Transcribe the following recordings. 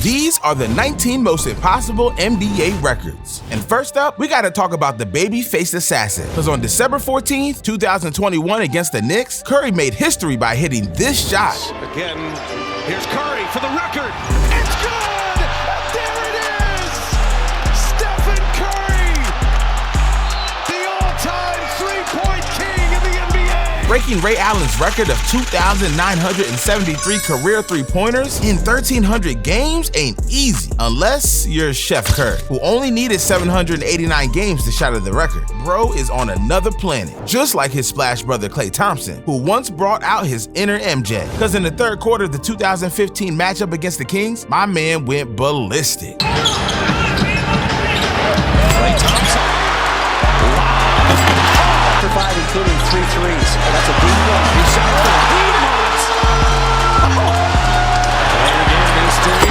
These are the 19 most impossible NBA records. And first up, we gotta talk about the baby-faced assassin. Because on December 14th, 2021 against the Knicks, Curry made history by hitting this shot. Again, here's Curry for the record. It's good! There it is! Stephen Curry! The all-time three-point king in the NBA! Breaking Ray Allen's record of 2,973 career three-pointers in 1,300 games ain't easy, unless you're Chef Curry, who only needed 789 games to shatter the record. Bro is on another planet, just like his splash brother Klay Thompson, who once brought out his inner MJ. Because in the third quarter of the 2015 matchup against the Kings, my man went ballistic. Klay Thompson. For 5, including 3 threes. That's a deep one. He shot for the Piedmonts. And again, mystery.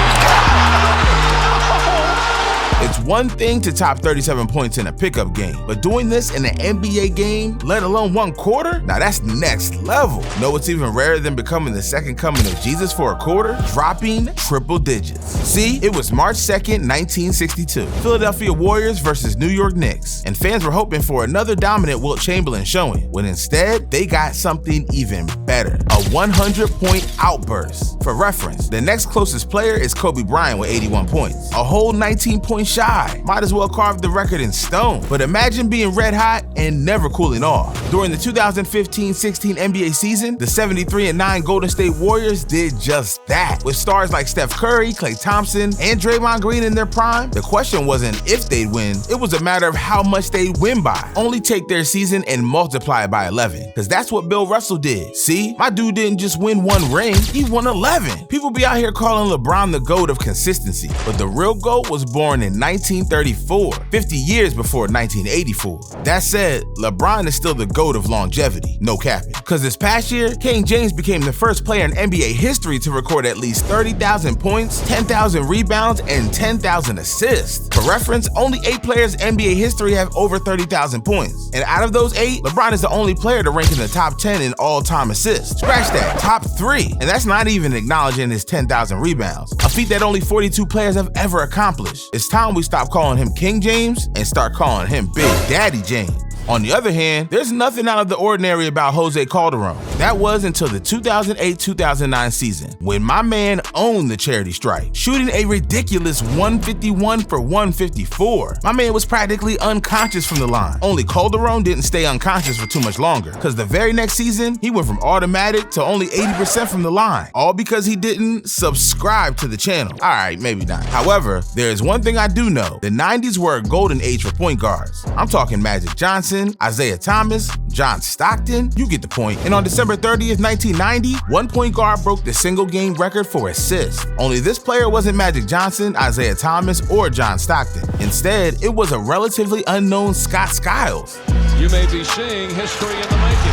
It's one thing to top 37 points in a pickup game, but doing this in an NBA game, let alone one quarter, now that's next level. Know what's even rarer than becoming the second coming of Jesus for a quarter? Dropping triple digits. See, it was March 2nd, 1962. Philadelphia Warriors versus New York Knicks, and fans were hoping for another dominant Wilt Chamberlain showing, when instead, they got something even better. A 100-point outburst. For reference, the next closest player is Kobe Bryant with 81 points. A whole 19 points shy. Might as well carve the record in stone. But imagine being red hot and never cooling off. During the 2015-16 NBA season, the 73-9 Golden State Warriors did just that. With stars like Steph Curry, Klay Thompson, and Draymond Green in their prime, the question wasn't if they'd win, it was a matter of how much they'd win by. Only take their season and multiply it by 11. Because that's what Bill Russell did. See, my dude didn't just win one ring, he won 11. People be out here calling LeBron the GOAT of consistency, but the real GOAT was born in 1934, 50 years before 1984. That said, LeBron is still the GOAT of longevity, no capping. Cause this past year, King James became the first player in NBA history to record at least 30,000 points, 10,000 rebounds, and 10,000 assists. For reference, only 8 players in NBA history have over 30,000 points. And out of those 8, LeBron is the only player to rank in the top 10 in all-time assists. Scratch that, top 3. And that's not even acknowledging his 10,000 rebounds, a feat that only 42 players have ever accomplished. It's time we stop calling him King James and start calling him Big Daddy James. On the other hand, there's nothing out of the ordinary about Jose Calderon. That was until the 2008-2009 season, when my man owned the charity stripe, shooting a ridiculous 151 for 154. My man was practically unconscious from the line. Only Calderon didn't stay unconscious for too much longer, because the very next season, he went from automatic to only 80% from the line, all because he didn't subscribe to the channel. All right, maybe not. However, there is one thing I do know. The 90s were a golden age for point guards. I'm talking Magic Johnson, Isaiah Thomas, John Stockton, you get the point. And on December 30th, 1990, one point guard broke the single game record for assists. Only this player wasn't Magic Johnson, Isaiah Thomas, or John Stockton. Instead, it was a relatively unknown Scott Skiles. You may be seeing history in the making.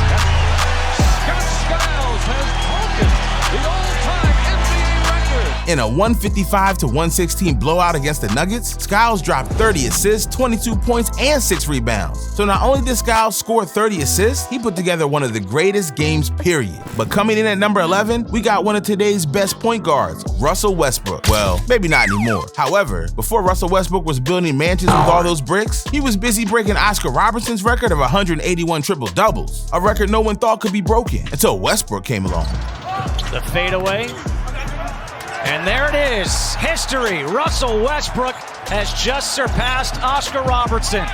Scott Skiles has broken the all-time NBA record. In a 155-116 blowout against the Nuggets, Skiles dropped 30 assists, 22 points, and 6 rebounds. So not only did Skiles score 30 assists, he put together one of the greatest games, period. But coming in at number 11, we got one of today's best point guards, Russell Westbrook. Well, maybe not anymore. However, before Russell Westbrook was building mansions with all those bricks, he was busy breaking Oscar Robertson's record of 181 triple-doubles, a record no one thought could be broken until Westbrook came along. The fadeaway. And there it is, history. Russell Westbrook has just surpassed Oscar Robertson.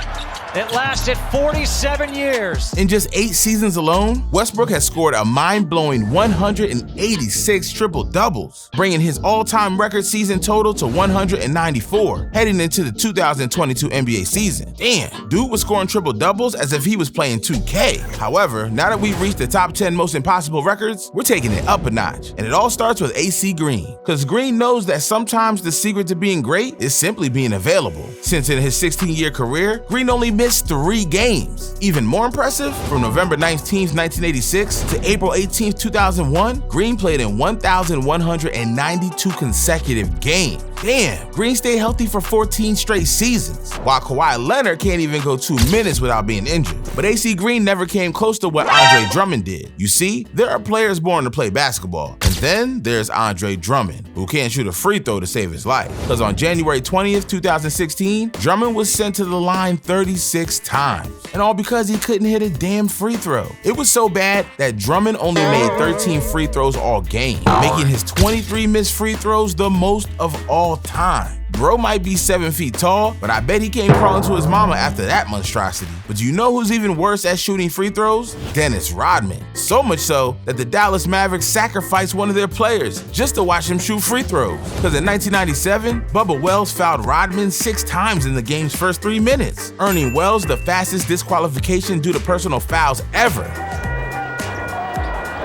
It lasted 47 years. In just 8 seasons alone, Westbrook has scored a mind-blowing 186 triple-doubles, bringing his all-time record season total to 194, heading into the 2022 NBA season. Damn, dude was scoring triple-doubles as if he was playing 2K. However, now that we've reached the top 10 most impossible records, we're taking it up a notch. And it all starts with AC Green, because Green knows that sometimes the secret to being great is simply being available. Since in his 16-year career, Green only missed 3 games. Even more impressive, from November 19th, 1986 to April 18th, 2001, Green played in 1,192 consecutive games. Damn, Green stayed healthy for 14 straight seasons, while Kawhi Leonard can't even go 2 minutes without being injured. But AC Green never came close to what Andre Drummond did. You see, there are players born to play basketball, and And then there's Andre Drummond, who can't shoot a free throw to save his life. Because on January 20th, 2016, Drummond was sent to the line 36 times. And all because he couldn't hit a damn free throw. It was so bad that Drummond only made 13 free throws all game, making his 23 missed free throws the most of all time. Bro might be 7 feet tall, but I bet he came crawling to his mama after that monstrosity. But do you know who's even worse at shooting free throws? Dennis Rodman. So much so that the Dallas Mavericks sacrificed one of their players just to watch him shoot free throws. Because in 1997, Bubba Wells fouled Rodman 6 times in the game's first 3 minutes, earning Wells the fastest disqualification due to personal fouls ever.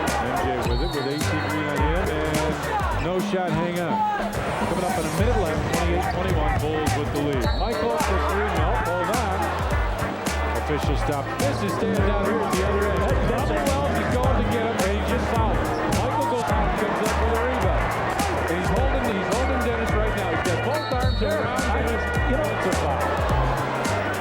MJ with it, with 18 on him, and no shot hang on. Coming up in a minute left, 28-21, Bulls with the lead. Michael for 3, no, hold on. Official stop. This is standing down here at the other end. Double Wells is going to get him, and he just fouled him. Michael goes out and comes up with a rebound. And he's holding Dennis right now. He's got both arms around Dennis. You know, it's a foul.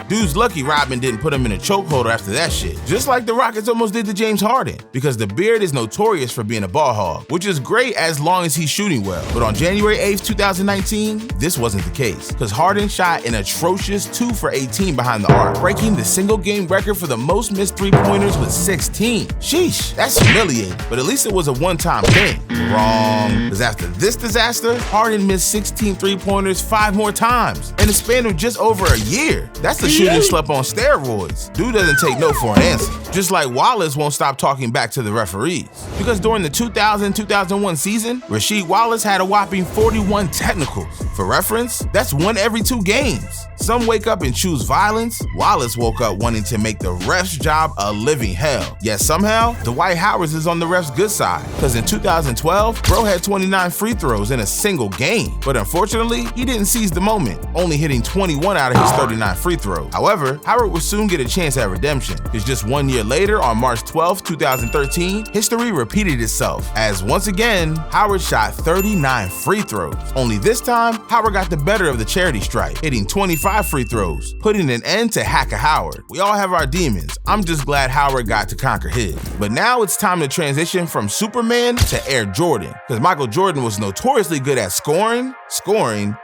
Dude's lucky Rodman didn't put him in a chokehold after that shit, just like the Rockets almost did to James Harden, because the Beard is notorious for being a ball hog, which is great as long as he's shooting well. But on January 8th, 2019, this wasn't the case, because Harden shot an atrocious 2 for 18 behind the arc, breaking the single game record for the most missed three-pointers with 16. Sheesh, that's humiliating, but at least it was a one-time thing. Wrong, because after this disaster, Harden missed 16 three-pointers 5 more times in the span of just over a year. That's the shooting slump on steroids. Dude doesn't take no for an answer. Just like Wallace won't stop talking back to the referees. Because during the 2000-2001 season, Rasheed Wallace had a whopping 41 technicals. For reference, that's 1 every 2 games. Some wake up and choose violence. Wallace woke up wanting to make the ref's job a living hell. Yet somehow, Dwight Howard is on the ref's good side. Because in 2012, bro had 29 free throws in a single game. But unfortunately, he didn't seize the moment, only hitting 21 out of his 39 free throws. However, Howard would soon get a chance at redemption, because just 1 year later, on March 12, 2013, history repeated itself, as once again, Howard shot 39 free throws. Only this time, Howard got the better of the charity stripe, hitting 25 free throws, putting an end to Hacker Howard. We all have our demons. I'm just glad Howard got to conquer his. But now it's time to transition from Superman to Air Jordan, because Michael Jordan was notoriously good at scoring,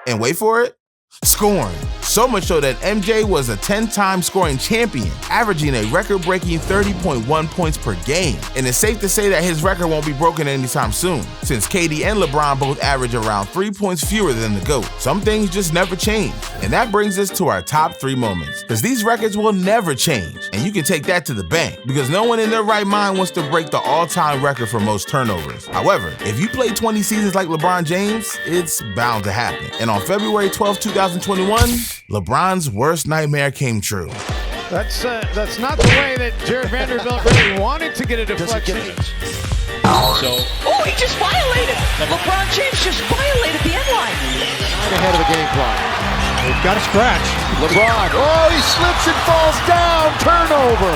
and wait for it, scoring. So much so that MJ was a 10-time scoring champion, averaging a record-breaking 30.1 points per game. And it's safe to say that his record won't be broken anytime soon, since KD and LeBron both average around 3 points fewer than the GOAT. Some things just never change. And that brings us to our top 3 moments, because these records will never change. And you can take that to the bank, because no one in their right mind wants to break the all-time record for most turnovers. However, if you play 20 seasons like LeBron James, it's bound to happen. And on February 12, 2021, LeBron's worst nightmare came true. That's not the way that Jared Vanderbilt really wanted to get a deflection. He just violated. LeBron James just violated the end line. Right ahead of the game clock. He's got a scratch. LeBron, he slips and falls down, turnover.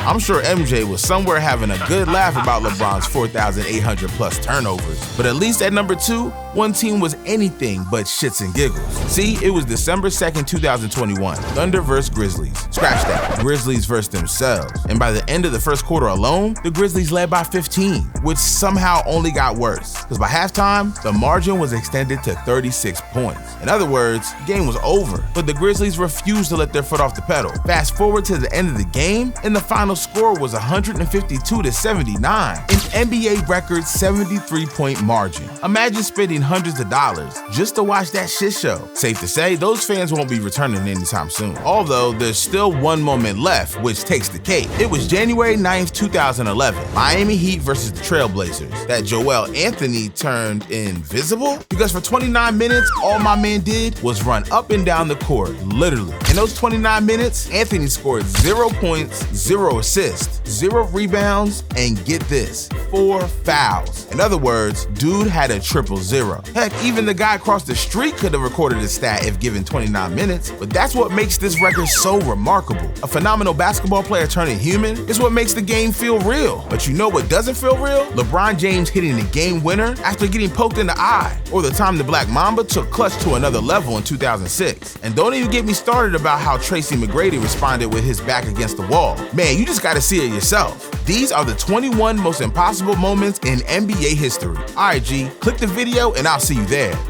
I'm sure MJ was somewhere having a good laugh about LeBron's 4,800 plus turnovers. But at least at number 2, one team was anything but shits and giggles. See, it was December 2nd, 2021, Thunder vs. Grizzlies. Scratch that, Grizzlies versus themselves. And by the end of the first quarter alone, the Grizzlies led by 15, which somehow only got worse. Because by halftime, the margin was extended to 36 points. In other words, the game was over, but the Grizzlies refused to let their foot off the pedal. Fast forward to the end of the game, and the final score was 152-79, an NBA record 73-point margin. Imagine spending hundreds of dollars just to watch that shit show. Safe to say, those fans won't be returning anytime soon. Although there's still one moment left, which takes the cake. It was January 9th, 2011, Miami Heat versus the Trailblazers, that Joel Anthony turned invisible? Because for 29 minutes, all my man did was run up and down the court, literally. In those 29 minutes, Anthony scored 0 points, 0 assists, 0 rebounds, and get this, 4 fouls. In other words, dude had a 000. zero. Heck, even the guy across the street could have recorded his stat if given 29 minutes, but that's what makes this record so remarkable. A phenomenal basketball player turning human is what makes the game feel real. But you know what doesn't feel real? LeBron James hitting the game winner after getting poked in the eye, or the time the Black Mamba took clutch to another level in 2006. And don't even get me started about how Tracy McGrady responded with his back against the wall. Man, you just gotta see it yourself. These are the 21 most impossible moments in NBA history. Alright G, click the video and I'll see you there.